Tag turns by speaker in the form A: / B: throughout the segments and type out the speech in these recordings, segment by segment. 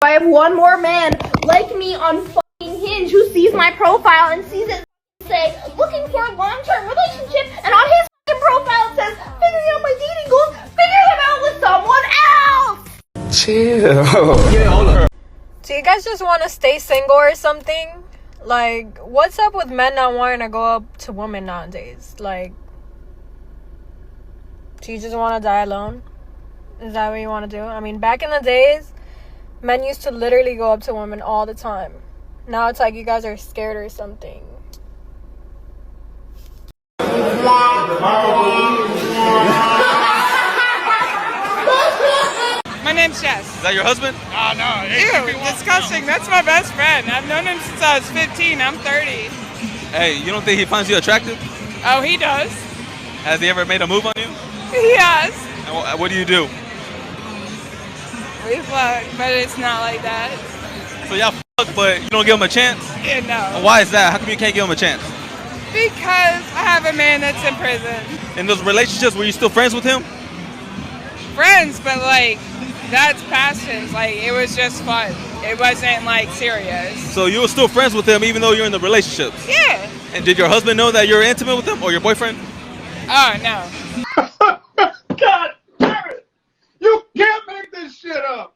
A: I have one more man like me on fucking Hinge who sees my profile and sees it say, looking for a long-term relationship, and on his fucking profile it says, figuring out my dating goals, figure them out with someone else!
B: Chill. Yeah, hold on.
C: Do you guys just want to stay single or something? Like, what's up with men not wanting to go up to women nowadays? Like, do you just want to die alone? Is that what you want to do? I mean, back in the days, men used to literally go up to women all the time. Now it's like you guys are scared or something.
D: My name's Jess.
E: Is that your husband?
D: Oh, no. Ew, disgusting. That's my best friend. I've known him since I was 15. I'm 30.
E: Hey, you don't think he finds you attractive?
D: Oh, he does.
E: Has he ever made a move on you?
D: He has.
E: And what do you do?
D: We fuck, but it's not like that.
E: So y'all fuck, but you don't give him a chance?
D: Yeah, no.
E: And why is that? How come you can't give him a chance?
D: Because I have a man that's in prison.
E: In those relationships, were you still friends with him?
D: Friends, but like, that's past tense. Like, it was just fun. It wasn't like serious.
E: So you were still friends with him even though you're in the relationships?
D: Yeah.
E: And did your husband know that you're intimate with him or your boyfriend?
D: Oh, no.
B: God damn it! You can't make this shit up!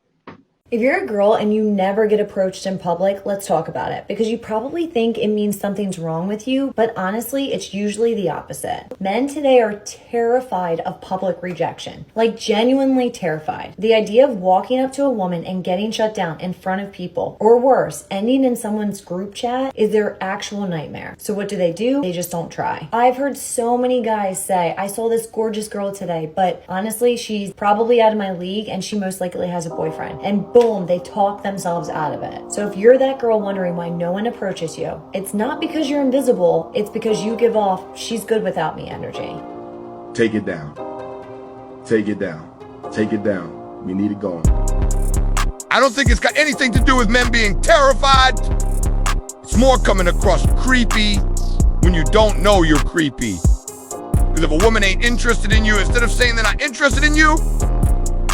F: If you're a girl and you never get approached in public, let's talk about it. Because you probably think it means something's wrong with you, but honestly, it's usually the opposite. Men today are terrified of public rejection. Like, genuinely terrified. The idea of walking up to a woman and getting shut down in front of people, or worse, ending in someone's group chat, is their actual nightmare. So what do? They just don't try. I've heard so many guys say, I saw this gorgeous girl today, but honestly, she's probably out of my league and she most likely has a boyfriend. And boom, they talk themselves out of it. So if you're that girl wondering why no one approaches you, it's not because you're invisible, it's because you give off she's good without me energy.
G: Take it down. Take it down. Take it down. We need it going.
H: I don't think it's got anything to do with men being terrified. It's more coming across creepy when you don't know you're creepy. Because if a woman ain't interested in you, instead of saying they're not interested in you,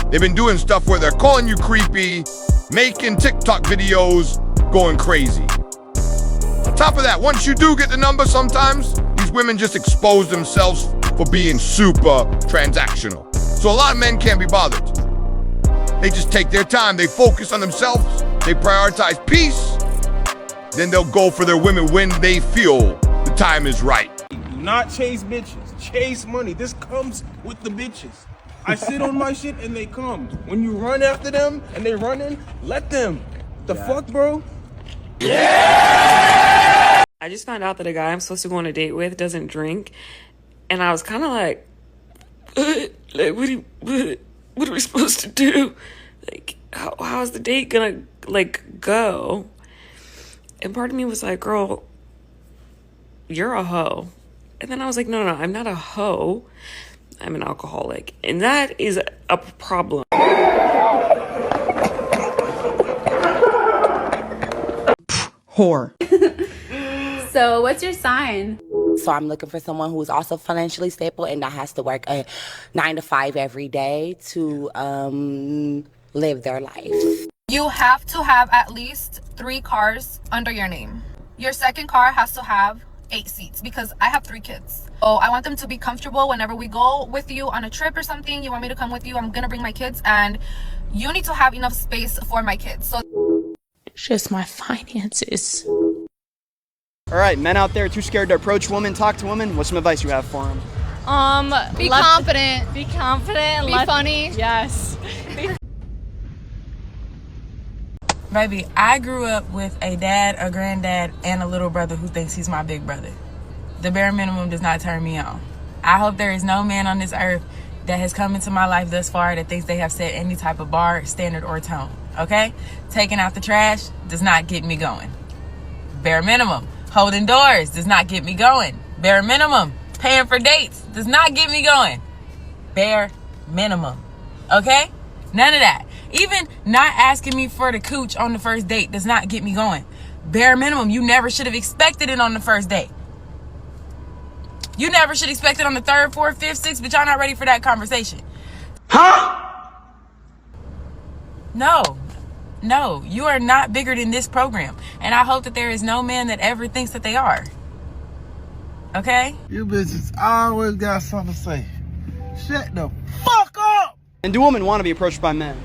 H: they've been doing stuff where they're calling you creepy, making TikTok videos, going crazy. On top of that, once you do get the number, sometimes these women just expose themselves for being super transactional. So a lot of men can't be bothered. They just take their time, they focus on themselves, they prioritize peace, then they'll go for their women when they feel the time is right.
B: Do not chase bitches, chase money. This comes with the bitches. I sit on my shit and they come. When you run after them and they running, let them. The fuck, bro?
I: I just found out that a guy I'm supposed to go on a date with doesn't drink, and I was kind of like, what are we supposed to do? Like, how's the date gonna like go? And part of me was like, girl, you're a hoe. And then I was like, no, I'm not a hoe. I'm an alcoholic, and that is a problem.
J: Whore.
K: So what's your sign?
L: So I'm looking for someone who is also financially stable and that has to work a 9 to 5 every day to live their life.
M: You have to have at least 3 cars under your name. Your second car has to have 8 seats because I have 3 kids. So I want them to be comfortable whenever we go with you on a trip or something. You want me to come with you, I'm gonna bring my kids, and you need to have enough space for my kids. So
N: it's just my finances.
O: All right, men out there too scared to approach women, talk to women, what's some advice you have for them?
K: Be confident.
C: Be confident.
K: Be funny.
C: Yes.
P: Baby, I grew up with a dad, a granddad, and a little brother who thinks he's my big brother. The bare minimum does not turn me on. I hope there is no man on this earth that has come into my life thus far that thinks they have set any type of bar, standard, or tone, okay? Taking out the trash does not get me going. Bare minimum. Holding doors does not get me going. Bare minimum. Paying for dates does not get me going. Bare minimum, okay? None of that. Even not asking me for the cooch on the first date does not get me going. Bare minimum. You never should have expected it on the first date. You never should expect it on the 3rd, 4th, 5th, 6th, but y'all not ready for that conversation.
B: Huh?
P: No. No, you are not bigger than this program. And I hope that there is no man that ever thinks that they are. Okay?
Q: You bitches always got something to say. Shut the fuck up!
O: And do women want to be approached by men?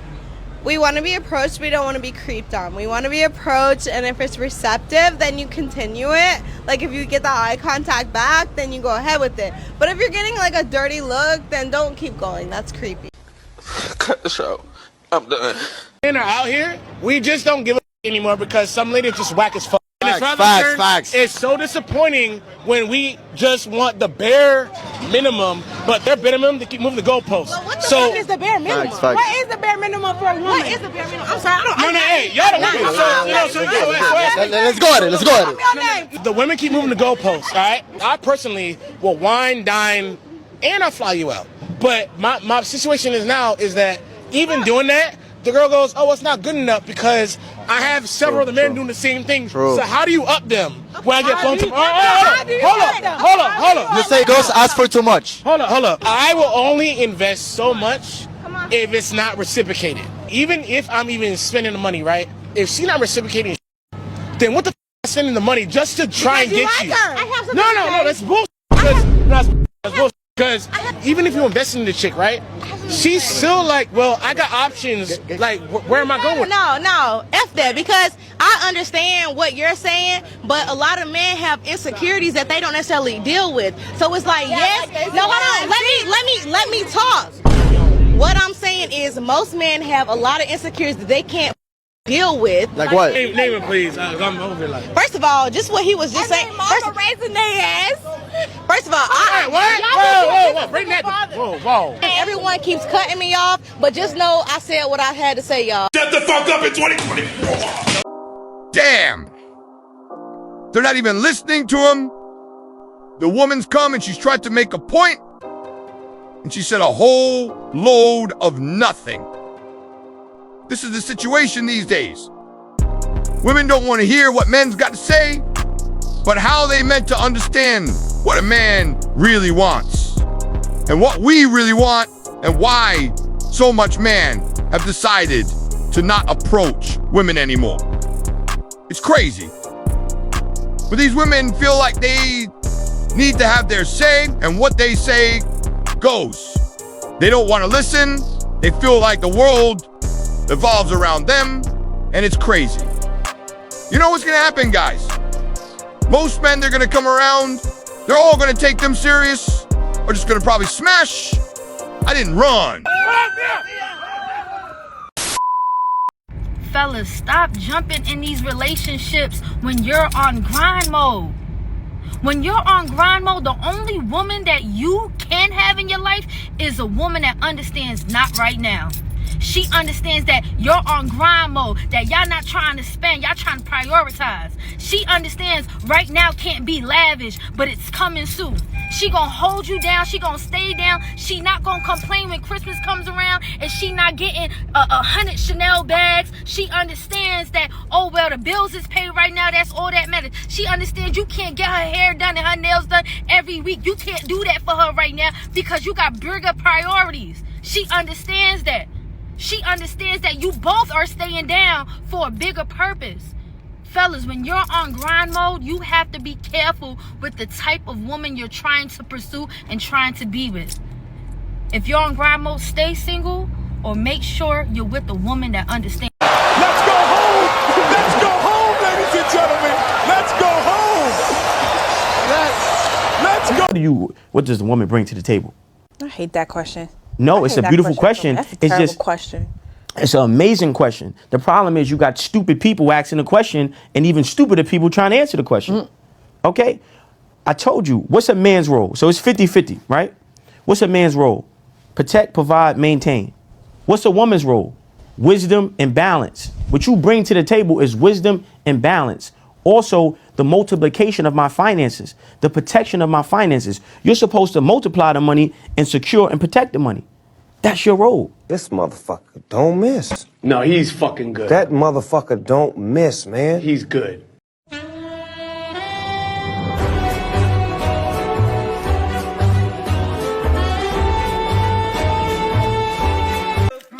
R: We want to be approached, we don't want to be creeped on. We want to be approached, and if it's receptive, then you continue it. Like, if you get the eye contact back, then you go ahead with it. But if you're getting, like, a dirty look, then don't keep going. That's creepy.
S: Cut the show. I'm done.
T: Men are out here, we just don't give a anymore because some ladies just whack as fuck.
H: Facts.
T: It's so disappointing when we just want the bare minimum, but their minimum to keep moving the goalposts.
U: Well, what the fuck is the bare minimum?
H: Facts.
U: What is the bare minimum for a woman? What is the bare minimum? I'm sorry, I don't.
T: Hey, y'all don't.
H: Let's go at it.
T: The women keep moving the goalposts, all right? I personally will wine, dine, and I'll fly you out. But my situation is now is that even doing that, the girl goes, oh, it's not good enough because I have several other men doing the same thing. So how do you up them when I get flown to? Hold up.
H: You say girls ask for too much.
T: Hold up. I will only invest so much if it's not reciprocated. Even if I'm even spending the money, right? If she's not reciprocating, then what the f am I spending the money just to try and get you? No, that's bullshit. That's bullshit. Because even if you invest in the chick, right? She's still like, well, I got options. Like, where am I going?
U: No, F that, because I understand what you're saying, but a lot of men have insecurities that they don't necessarily deal with. So it's like, let me talk. What I'm saying is most men have a lot of insecurities that they can't deal with.
H: Like what?
T: Name it, please. I'm over like.
U: First of all, just what he was just saying.
R: Mama raising their ass.
U: First of all,
T: Whoa, bring that. Whoa.
U: And everyone keeps cutting me off, but just know I said what I had to say, y'all.
H: Shut the fuck up in 2024. Damn. They're not even listening to him. The woman's come and she's tried to make a point, and she said a whole load of nothing. This is the situation these days. Women don't want to hear what men's got to say, but how they meant to understand what a man really wants and what we really want and why so much men have decided to not approach women anymore. It's crazy. But these women feel like they need to have their say, and what they say goes. They don't want to listen. They feel like the world evolves around them, and it's crazy. You know what's gonna happen, guys? Most men, they're gonna come around, they're all gonna take them serious, or just gonna probably smash. I didn't run.
A: Fellas, stop jumping in these relationships when you're on grind mode. When you're on grind mode, the only woman that you can have in your life is a woman that understands not right now. She understands that you're on grind mode, that y'all not trying to spend, y'all trying to prioritize. She understands right now can't be lavish, but it's coming soon. She gonna hold you down, she gonna stay down, she not gonna complain when Christmas comes around and she not getting 100 Chanel bags. She understands that, oh well, the bills is paid right now, that's all that matters. She understands you can't get her hair done and her nails done every week. You can't do that for her right now because you got bigger priorities. She understands that. She understands that you both are staying down for a bigger purpose. Fellas, when you're on grind mode, you have to be careful with the type of woman you're trying to pursue and trying to be with. If you're on grind mode, stay single or make sure you're with a woman that understands.
B: Let's go home! Let's go home, ladies and gentlemen! Let's go home! Let's go!
V: What does the woman bring to the table?
W: I hate that question.
V: No, it's a beautiful question.
W: That's a
V: It's
W: terrible
V: just
W: question.
V: It's an amazing question. The problem is you got stupid people asking the question and even stupider people trying to answer the question. Okay? I told you, what's a man's role? So it's 50-50, right? What's a man's role? Protect, provide, maintain. What's a woman's role? Wisdom and balance. What you bring to the table is wisdom and balance. Also, the multiplication of my finances, the protection of my finances. You're supposed to multiply the money and secure and protect the money. That's your role.
X: This motherfucker don't miss.
Y: No, he's fucking good.
X: That motherfucker don't miss, man.
Y: He's good.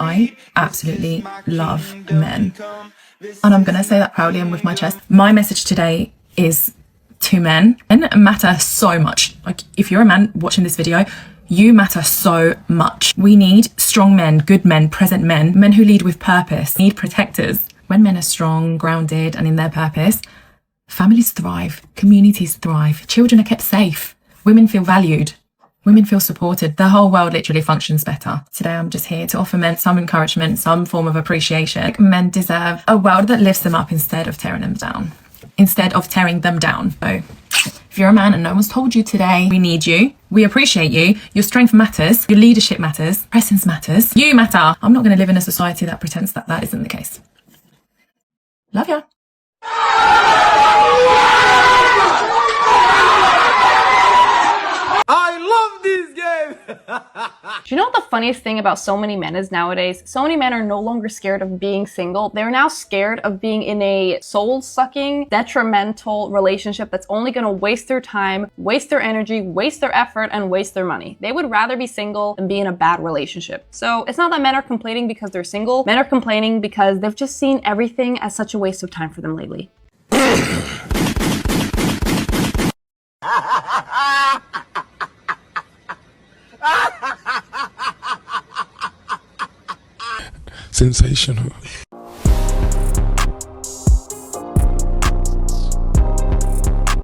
D: I absolutely love men. And I'm going to say that proudly and with my chest. My message today is to men. Men matter so much. Like, if you're a man watching this video, you matter so much. We need strong men, good men, present men, men who lead with purpose, need protectors. When men are strong, grounded, and in their purpose, families thrive, communities thrive, children are kept safe, women feel valued, women feel supported. The whole world literally functions better. Today, I'm just here to offer men some encouragement, some form of appreciation. Men deserve a world that lifts them up instead of tearing them down. So, if you're a man and no one's told you today, we need you. We appreciate you. Your strength matters. Your leadership matters. Presence matters. You matter. I'm not going to live in a society that pretends that that isn't the case. Love ya.
E: I love this game!
F: Do you know what the funniest thing about so many men is nowadays? So many men are no longer scared of being single. They're now scared of being in a soul-sucking, detrimental relationship that's only gonna waste their time, waste their energy, waste their effort, and waste their money. They would rather be single than be in a bad relationship. So it's not that men are complaining because they're single. Men are complaining because they've just seen everything as such a waste of time for them lately.
E: Sensational.